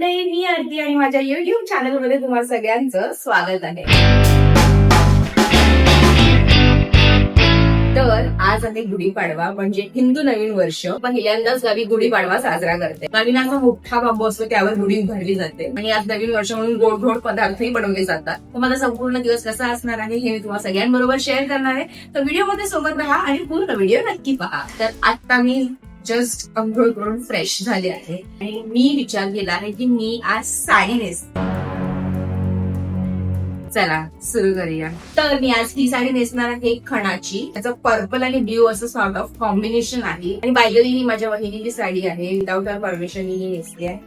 मंडळी, मी आरती आणि माझ्या युट्यूब चॅनल मध्ये तुम्हाला सगळ्यांचं स्वागत आहे. तर आज आहे गुढीपाडवा म्हणजे हिंदू नवीन वर्ष. पहिल्यांदाच गावी गुढीपाडवा साजरा करते. नवीनाचा मोठा बांबू असतो त्यावर गुढी उभारली जाते आणि आज नवीन वर्ष म्हणून गोड गोड पदार्थही बनवले जातात. तर माझा संपूर्ण दिवस कसा असणार आहे हे मी तुम्हाला सगळ्यांबरोबर शेअर करणार आहे. तर व्हिडिओमध्ये सोबत राहा आणि पूर्ण व्हिडिओ नक्की पहा. तर आता मी जस्ट अंघोळ करून फ्रेश झाले आहे आणि मी विचार केला आहे की मी आज साडी नेसते. चला सुरू करूया. तर मी आज ही साडी नेसणार आहे खणाची. त्याचं पर्पल आणि ब्ल्यू असं सॉर्ट ऑफ कॉम्बिनेशन आहे. आणि बायगली ही माझ्या वहिनीची साडी आहे. विदाउट हर परमिशन ही नेसली आहे.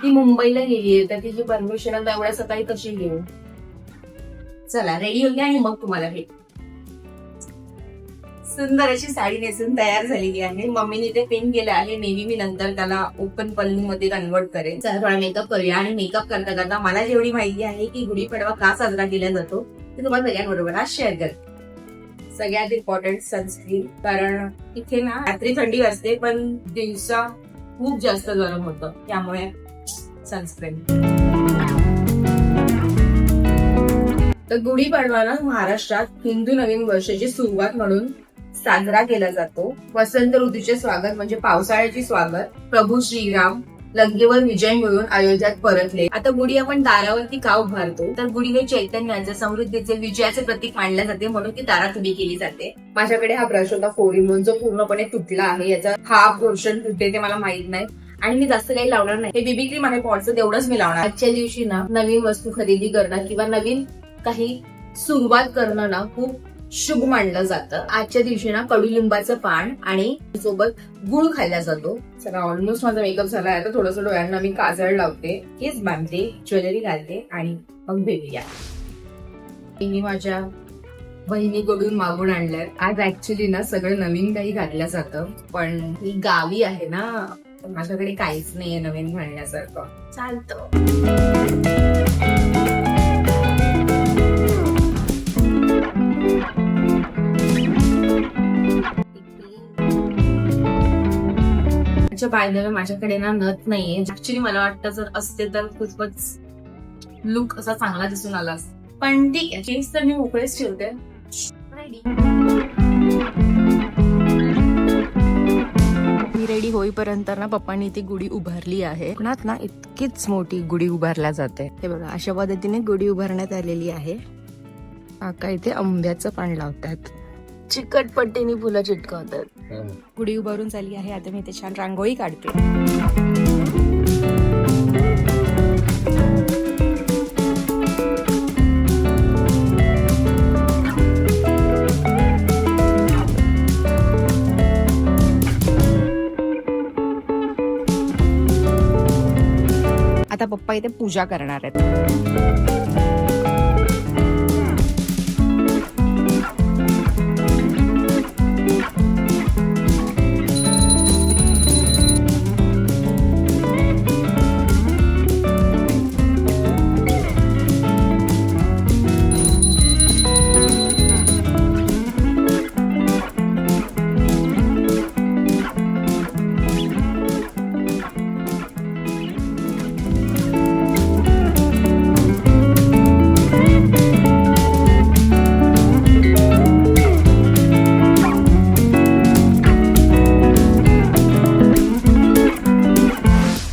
ती मुंबईला गेली आहे तर तिची परमिशन आता एवढ्या सकाळी कशी घेऊ. चला रेडी होऊया आणि मग तुम्हाला भेट. सुंदर अशी साडी नेसून तयार झालेली आहे. मम्मीने ते पिन केलं आहे. नेहमी मी नंतर त्याला ओपन पल्लू मध्ये कन्वर्ट करेन. चला थोडा मेकअप करूया. आणि मेकअप करता करता मला जेवढी माहिती आहे की गुढीपाडवा का साजरा केला जातो ते तुम्हाला सगळ्यांबरोबर आज शेअर करते. सगळ्यात इम्पॉर्टंट सनस्क्रीन, कारण इथे ना रात्री थंडी असते पण दिवसा खूप जास्त गरम होतं, त्यामुळे सनस्क्रीन. तर गुढीपाडवा महाराष्ट्रात हिंदू नवीन वर्षाची सुरुवात म्हणून साजरा केला जातो. वसंत ऋतूचे स्वागत म्हणजे पावसाळ्याची स्वागत. प्रभू श्रीराम लंकेवर विजय मिळवून अयोध्यात परतले. आता गुढी आपण दारावरती का उभारतो तर गुढी हे चैतन्याचे, समृद्धीचे, विजयाचे प्रतीक मानले जाते म्हणून ती दारात उभी केली जाते. माझ्याकडे हा ब्रश होता 4-in-1 जो पूर्णपणे तुटला आहे. याचा हा पोर्शन तुटते ते मला माहित नाही आणि मी जास्त काही लावणार नाही. हे बेबी क्रीम आहे पॉटचं, तेवढंच मी लावणार. आजच्या दिवशी ना नवीन वस्तू खरेदी करणं किंवा नवीन काही सुरुवात करणं ना खूप शुभ मानलं जातं. आजच्या दिवशी ना कडुलिंबाचं पान आणि सोबत गुळ खाल्ला जातो. चला ऑलमोस्ट माझा मेकअप झाला आहे. आता थोडंसं डोळ्यांना मी काजळ लावते, केस बांधते, ज्वेलरी घालते आणि मग भेटूया. मी माझ्या बहिणीकडून मागून आणलंय. आज ऍक्च्युली ना सगळं नवीन काही घातलं जातं पण ही गावी आहे ना, माझ्याकडे काहीच नाहीये नवीन घालण्यासारखं. चालतं. बायदवे माझ्याकडे ना नथ नाहीये. ऍक्च्युली मला वाटतं जर असते तर खूपच लुक असा चांगला दिसून आला असता, पण ठीक आहे. केस तर मी मोकळेच ठेवते. मी रेडी होईपर्यंत ना पप्पांनी ती गुढी उभारली आहे. पुण्यात ना इतकीच मोठी गुढी उभारल्या जाते. हे बघा अशा पद्धतीने गुढी उभारण्यात आलेली आहे. काका इथे आंब्याचं पान लावतात, चिकटपट्टीने फुलं चिटकवतात. गुढी उभारून झाली आहे. आता मी इथे छान रांगोळी काढते. आता पप्पा इथे पूजा करणार आहेत.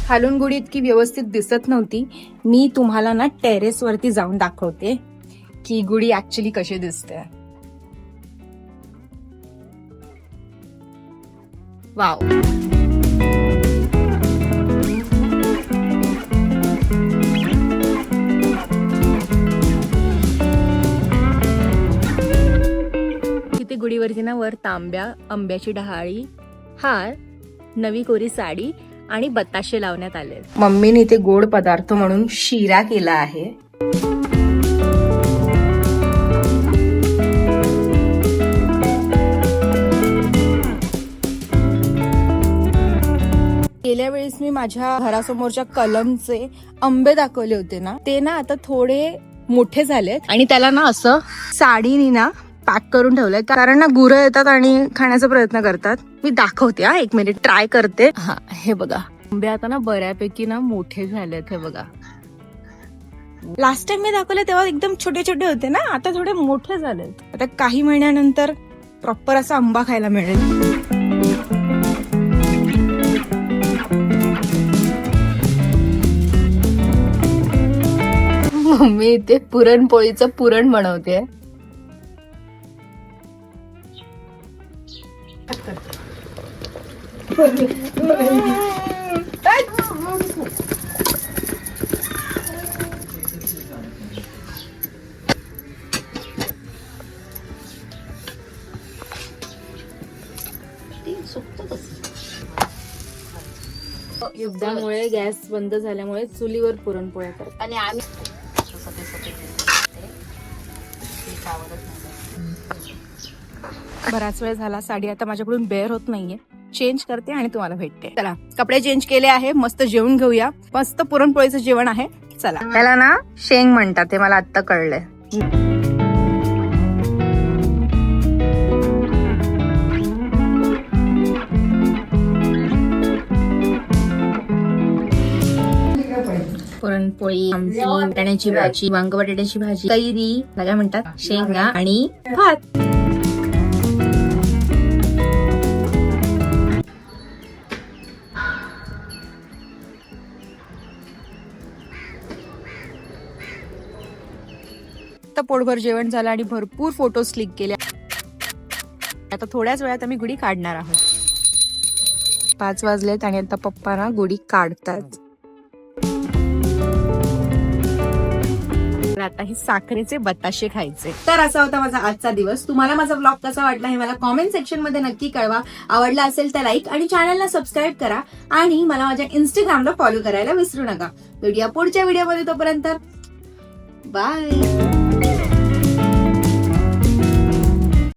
खालून गुढी इतकी व्यवस्थित दिसत नव्हती. मी तुम्हाला ना टेरेस वरती जाऊन दाखवते की गुढी ऍक्च्युली कशी दिसते. वाव. तिथे गुढीवरती ना वर तांब्या, आंब्याची डहाळी, हार, नवी कोरी साडी आणि बताशे लावण्यात आले. मम्मीने इथे गोड पदार्थ म्हणून शिरा केला आहे. गेल्या वेळेस मी माझ्या घरासमोरच्या कलमचे आंबे दाखवले होते ना, ते ना आता थोडे मोठे झालेत आणि त्याला ना असं साडीनी ना पॅक करून ठेवलंय, कारण ना गुरं येतात आणि खाण्याचा प्रयत्न करतात. मी दाखवते हा, एक मिनिट ट्राय करते. हा हे बघा, आंबे आता ना बऱ्यापैकी ना मोठे झालेत हे बघा. लास्ट टाइम मी दाखवले तेव्हा एकदम छोटे छोटे होते ना, आता थोडे मोठे झालेत. आता काही महिन्यानंतर प्रॉपर असा आंबा खायला मिळेल. मम्मी इथे पुरणपोळीचं पुरण बनवते. युद्धामुळे गॅस बंद झाल्यामुळे चुलीवर पुरणपोळ्या करतात. आणि आम्ही बराच वेळ झाला, साडी आता माझ्याकडून बेअर होत नाहीये. चेंज करते आणि तुम्हाला भेटते. चला कपडे चेंज केले आहे, मस्त जेवून घेऊया. मस्त पुरणपोळीचं जेवण आहे. चला. त्याला ना शेंग म्हणतात, ते मला आता कळलंय. पुरणपोळी, आमटी, वाटाण्याची भाजी, वांग बटाट्याची भाजी, कैरी, काय म्हणतात, शेंगा आणि भात. आता पोटभर जेवण झालं आणि भरपूर फोटोज क्लिक केले. आता थोड्याच वेळात आम्ही गुढी काढणार आहोत. 5 वाजलेत आणि आता पप्पा ना गुढी काढतात. आता ही साखरेचे बताशे खायचे. तर असा होता माझा आजचा दिवस. तुम्हाला माझा ब्लॉग कसा वाटला हे मला कॉमेंट सेक्शन मध्ये नक्की कळवा. आवडला असेल तर लाईक आणि चॅनलला सबस्क्राईब करा आणि मला माझ्या इंस्टाग्रामला फॉलो करायला विसरू नका. भेटूया पुढच्या व्हिडिओमध्ये. तोपर्यंत बाय.